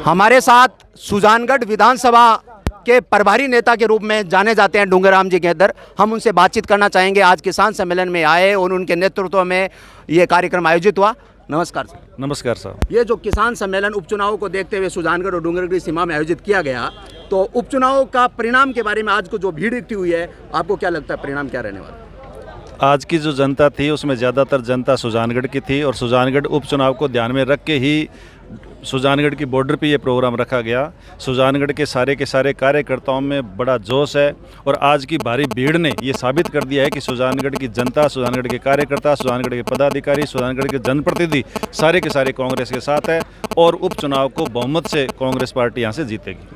हमारे साथ सुजानगढ़ विधानसभा के प्रभारी नेता के रूप में जाने जाते हैं डूंगरराम जी के अंदर। हम उनसे बातचीत करना चाहेंगे। आज किसान सम्मेलन में आए और उनके नेतृत्व में ये कार्यक्रम आयोजित हुआ। नमस्कार सर। नमस्कार साहब। ये जो किसान सम्मेलन उपचुनाव को देखते हुए सुजानगढ़ और डूंगरगढ़ की सीमा में आयोजित किया गया, तो उपचुनाव का परिणाम के बारे में आज को जो भीड़ इकट्ठी हुई है, आपको क्या लगता है परिणाम क्या रहने वाला? आज की जो जनता थी उसमें ज़्यादातर जनता सुजानगढ़ की थी और सुजानगढ़ उपचुनाव को ध्यान में रख के ही सुजानगढ़ की बॉर्डर पे ये प्रोग्राम रखा गया। सुजानगढ़ के सारे कार्यकर्ताओं में बड़ा जोश है और आज की भारी भीड़ ने ये साबित कर दिया है कि सुजानगढ़ की जनता, सुजानगढ़ के कार्यकर्ता, सुजानगढ़ के पदाधिकारी, सुजानगढ़ के जनप्रतिनिधि सारे के सारे कांग्रेस के साथ है और उपचुनाव को बहुमत से कांग्रेस पार्टी यहाँ से जीतेगी।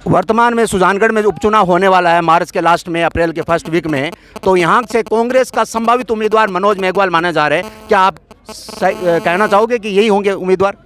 वर्तमान में सुजानगढ़ में उपचुनाव होने वाला है मार्च के लास्ट में, अप्रैल के फर्स्ट वीक में, तो यहाँ से कांग्रेस का संभावित उम्मीदवार मनोज मेघवाल माने जा रहे हैं। क्या आप कहना चाहोगे कि यही होंगे उम्मीदवार?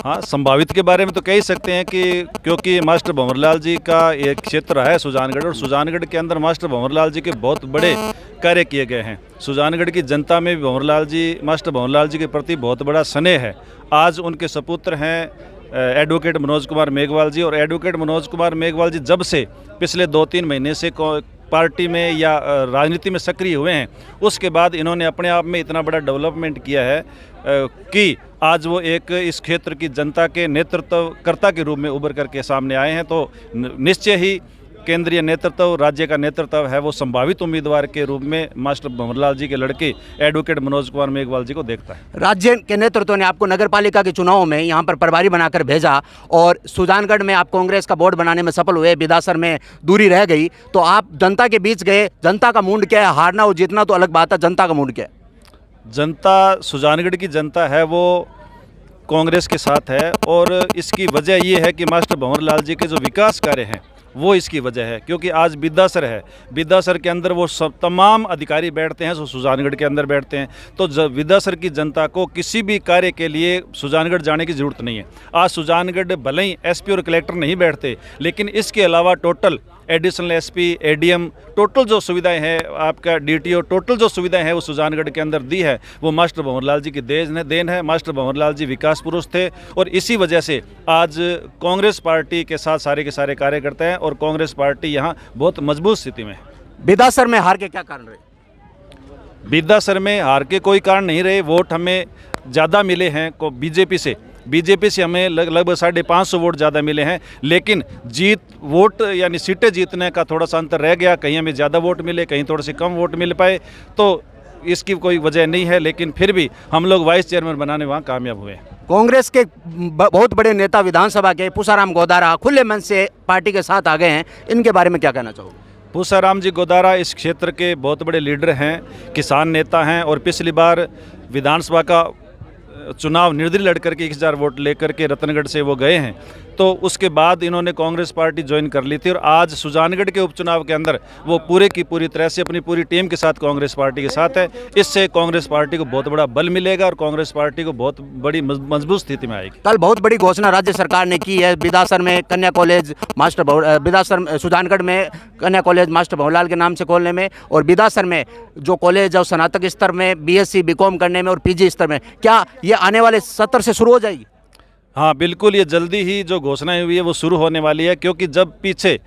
हाँ, संभावित के बारे में तो कह ही सकते हैं कि क्योंकि मास्टर भंवरलाल जी का एक क्षेत्र है सुजानगढ़ और सुजानगढ़ के अंदर मास्टर भंवरलाल जी के बहुत बड़े कार्य किए गए हैं। सुजानगढ़ की जनता में मास्टर भंवरलाल जी के प्रति बहुत बड़ा स्नेह है। आज उनके सपुत्र हैं एडवोकेट मनोज कुमार मेघवाल जी और एडवोकेट मनोज कुमार मेघवाल जी जब से पिछले 2-3 महीने से पार्टी में या राजनीति में सक्रिय हुए हैं, उसके बाद इन्होंने अपने आप में इतना बड़ा डेवलपमेंट किया है कि आज वो एक इस क्षेत्र की जनता के नेतृत्वकर्ता के रूप में उभर करके सामने आए हैं। तो निश्चय ही केंद्रीय नेतृत्व, राज्य का नेतृत्व है वो संभावित उम्मीदवार के रूप में मास्टर भंवरलाल जी के लड़के एडवोकेट मनोज कुमार मेघवाल जी को देखता है। राज्य के नेतृत्व ने आपको नगरपालिका के चुनाव में यहाँ पर प्रभारी बनाकर भेजा और सुजानगढ़ में आप कांग्रेस का बोर्ड बनाने में सफल हुए, बिदासर में दूरी रह गई, तो आप जनता के बीच गए। जनता का मूड क्या है? हारना और जीतना तो अलग बात है, जनता का मूड क्या है? जनता, सुजानगढ़ की जनता है वो कांग्रेस के साथ है और इसकी वजह ये है कि मास्टर भंवरलाल जी के जो विकास कार्य हैं वो इसकी वजह है। क्योंकि आज बिदासर के अंदर वो सब तमाम अधिकारी बैठते हैं जो सुजानगढ़ के अंदर बैठते हैं। तो बिदासर की जनता को किसी भी कार्य के लिए सुजानगढ़ जाने की ज़रूरत नहीं है। आज सुजानगढ़ भले ही एसपी और कलेक्टर नहीं बैठते, लेकिन इसके अलावा total additional SP, ADM, total जो सुविधाएं हैं, आपका डीटीओ, टोटल जो सुविधाएं हैं वो सुजानगढ़ के अंदर दी है, वो मास्टर भंवरलाल जी की देन है। मास्टर भंवरलाल जी विकास पुरुष थे और इसी वजह से आज कांग्रेस पार्टी के साथ सारे के सारे कार्यकर्ता हैं और कांग्रेस पार्टी यहाँ बहुत मजबूत स्थिति में है। बिदासर में हार के क्या कारण रहे? बिदासर में हार के कोई कारण नहीं रहे। वोट हमें ज़्यादा मिले हैं बीजेपी से हमें लगभग 550 वोट ज़्यादा मिले हैं, लेकिन वोट यानी सीटें जीतने का थोड़ा सा अंतर रह गया। कहीं हमें ज़्यादा वोट मिले, कहीं थोड़े से कम वोट मिल पाए, तो इसकी कोई वजह नहीं है। लेकिन फिर भी हम लोग वाइस चेयरमैन बनाने वहाँ कामयाब हुए। कांग्रेस के बहुत बड़े नेता विधानसभा के पूसाराम गोदारा खुले मन से पार्टी के साथ आ गए हैं, इनके बारे में क्या कहना चाहोगे? पूसाराम जी गोदारा इस क्षेत्र के बहुत बड़े लीडर हैं, किसान नेता हैं और पिछली बार विधानसभा का चुनाव निर्दलीय लड़ करके 1000 वोट लेकर के रतनगढ़ से वो गए हैं। तो उसके बाद इन्होंने कांग्रेस पार्टी ज्वाइन कर ली थी और आज सुजानगढ़ के उपचुनाव के अंदर वो पूरे की पूरी तरह से अपनी पूरी टीम के साथ कांग्रेस पार्टी के साथ है। इससे कांग्रेस पार्टी को बहुत बड़ा बल मिलेगा और कांग्रेस पार्टी को बहुत बड़ी मजबूत स्थिति में आएगी। कल बहुत बड़ी घोषणा राज्य सरकार ने की है, बिदासर में कन्या कॉलेज सुजानगढ़ में कन्या कॉलेज मास्टर भंवरलाल के नाम से खोलने में और बिदासर में जो कॉलेज है स्नातक स्तर में बीएससी बीकॉम करने में और पीजी स्तर में, क्या ये आने वाले सत्र से शुरू हो जाएगी? हाँ बिल्कुल, ये जल्दी ही जो घोषणाएं हुई है वो शुरू होने वाली है। क्योंकि जब पीछे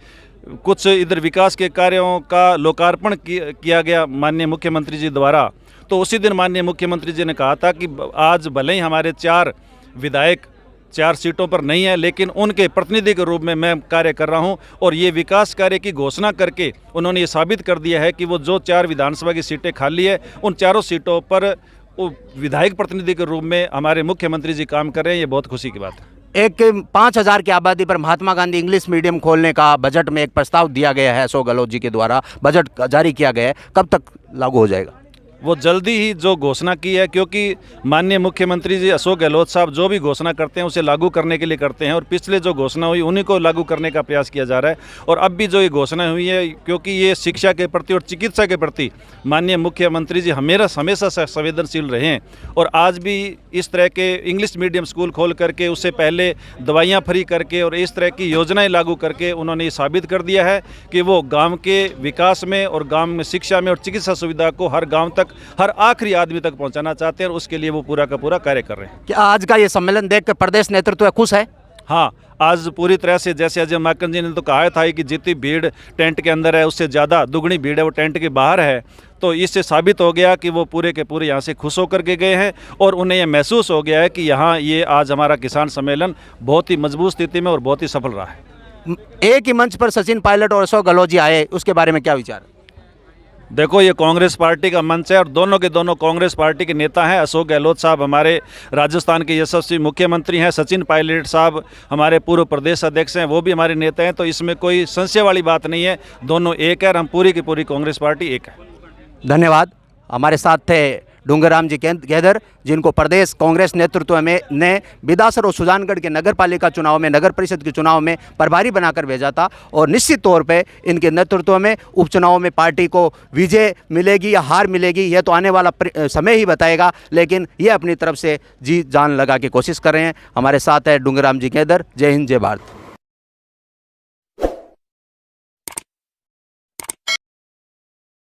कुछ इधर विकास के कार्यों का लोकार्पण किया गया माननीय मुख्यमंत्री जी द्वारा, तो उसी दिन माननीय मुख्यमंत्री जी ने कहा था कि आज भले ही हमारे 4 विधायक 4 सीटों पर नहीं है, लेकिन उनके प्रतिनिधि के रूप में मैं कार्य कर रहा हूं। और ये विकास कार्य की घोषणा करके उन्होंने ये साबित कर दिया है कि वो जो 4 विधानसभा की सीटें खाली है, उन 4 सीटों पर वो विधायक प्रतिनिधि के रूप में हमारे मुख्यमंत्री जी काम कर रहे हैं। ये बहुत खुशी की बात है। एक 5000 की आबादी पर महात्मा गांधी इंग्लिश मीडियम खोलने का बजट में एक प्रस्ताव दिया गया है, अशोक गहलोत जी के द्वारा बजट जारी किया गया है, कब तक लागू हो जाएगा? वो जल्दी ही जो घोषणा की है, क्योंकि माननीय मुख्यमंत्री जी अशोक गहलोत साहब जो भी घोषणा करते हैं उसे लागू करने के लिए करते हैं और पिछले जो घोषणा हुई उन्हीं को लागू करने का प्रयास किया जा रहा है। और अब भी जो ये घोषणा हुई है, क्योंकि ये शिक्षा के प्रति और चिकित्सा के प्रति माननीय मुख्यमंत्री जी हमेशा संवेदनशील रहे हैं और आज भी इस तरह के इंग्लिश मीडियम स्कूल खोल करके, उससे पहले दवाइयाँ फ्री करके और इस तरह की योजनाएँ लागू करके उन्होंने ये साबित कर दिया है कि वो गाँव के विकास में और गाँव में शिक्षा में और चिकित्सा सुविधा को हर गाँव तक तक, हर आखिरी आदमी तक पहुँचाना चाहते हैं और उसके लिए वो पूरा का पूरा कार्य कर रहे हैं। क्या आज का ये सम्मेलन देख कर प्रदेश नेतृत्व खुश है? हाँ, आज पूरी तरह से, जैसे अजय माकन जी ने तो कहा था कि जितनी भीड़ टेंट के अंदर है उससे ज़्यादा दुगनी भीड़ है वो टेंट के बाहर है, तो इससे साबित हो गया कि वो पूरे के पूरे यहाँ से खुश होकर के गए हैं और उन्हें ये महसूस हो गया है कि यहाँ ये आज हमारा किसान सम्मेलन बहुत ही मजबूत स्थिति में और बहुत ही सफल रहा है। एक ही मंच पर सचिन पायलट और अशोक गहलोत जी आए, उसके बारे में क्या विचार? देखो, ये कांग्रेस पार्टी का मंच है और दोनों के दोनों कांग्रेस पार्टी के नेता हैं। अशोक गहलोत साहब हमारे राजस्थान के यशस्वी मुख्यमंत्री हैं, सचिन पायलट साहब हमारे पूर्व प्रदेश अध्यक्ष हैं, वो भी हमारे नेता हैं, तो इसमें कोई संशय वाली बात नहीं है। दोनों एक है और हम पूरी की पूरी कांग्रेस पार्टी एक है। धन्यवाद। हमारे साथ थे डूंगरराम जी गेदर, जिनको प्रदेश कांग्रेस नेतृत्व में ने बिदासर और सुजानगढ़ के नगर पालिका चुनाव में, नगर परिषद के चुनाव में प्रभारी बनाकर भेजा था और निश्चित तौर पे इनके नेतृत्व में उपचुनाव में पार्टी को विजय मिलेगी या हार मिलेगी, यह तो आने वाला समय ही बताएगा, लेकिन ये अपनी तरफ से जी जान लगा के कोशिश कर रहे हैं। हमारे साथ है डूंगरराम जी गेदर। जय हिंद, जय भारत।